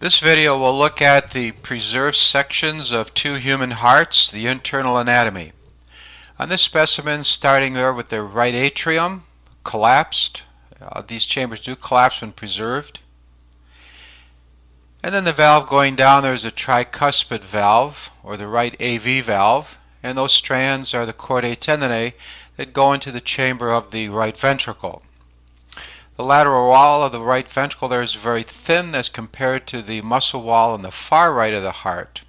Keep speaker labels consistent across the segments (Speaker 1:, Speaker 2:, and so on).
Speaker 1: This video will look at the preserved sections of two human hearts, the internal anatomy. On this specimen, starting there with the right atrium, collapsed. These chambers do collapse when preserved. And then the valve going down, there's a tricuspid valve, or the right AV valve, and those strands are the cordae tendineae that go into the chamber of the right ventricle. The lateral wall of the right ventricle there is very thin as compared to the muscle wall on the far right of the heart.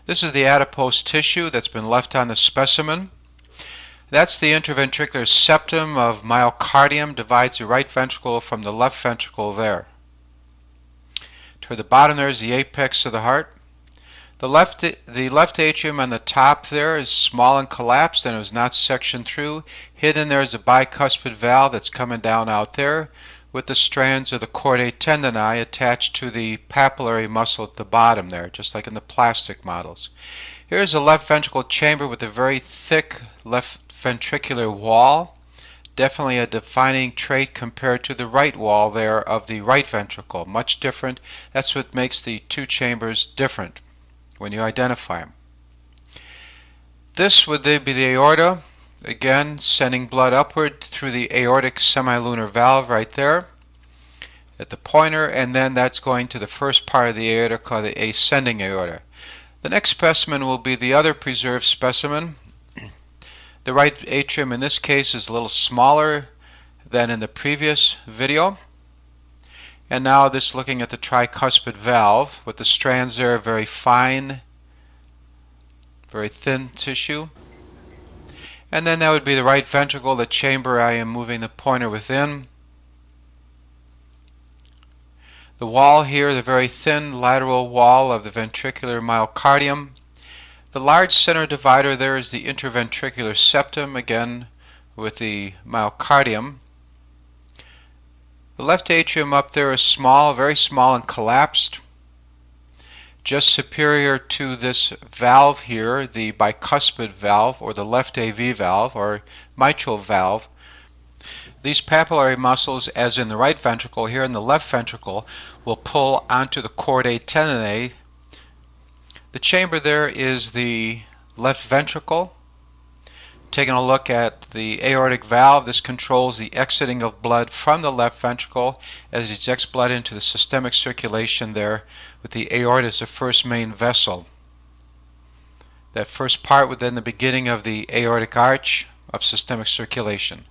Speaker 1: This is the adipose tissue that's been left on the specimen. That's the interventricular septum of myocardium, divides the right ventricle from the left ventricle there. Toward the bottom there is the apex of the heart. The left atrium on the top there is small and collapsed and it was not sectioned through. Hidden there is a bicuspid valve that's coming down out there with the strands of the cordae tendineae attached to the papillary muscle at the bottom there, just like in the plastic models. Here's a left ventricle chamber with a very thick left ventricular wall. Definitely a defining trait compared to the right wall there of the right ventricle. Much different. That's what makes the two chambers different when you identify them. This would be the aorta, again sending blood upward through the aortic semilunar valve right there at the pointer, and then that's going to the first part of the aorta called the ascending aorta. The next specimen will be the other preserved specimen. The right atrium in this case is a little smaller than in the previous video. And now this looking at the tricuspid valve with the strands there, very fine, very thin tissue. And then that would be the right ventricle, the chamber I am moving the pointer within. The wall here, the very thin lateral wall of the ventricular myocardium. The large center divider there is the interventricular septum, again with the myocardium. The left atrium up there is small, very small and collapsed. Just superior to this valve here, the bicuspid valve or the left AV valve or mitral valve. These papillary muscles, as in the right ventricle, here in the left ventricle, will pull onto the cordae tendineae. The chamber there is the left ventricle. Taking a look at the aortic valve, this controls the exiting of blood from the left ventricle as it ejects blood into the systemic circulation there, with the aorta as the first main vessel. That first part within the beginning of the aortic arch of systemic circulation.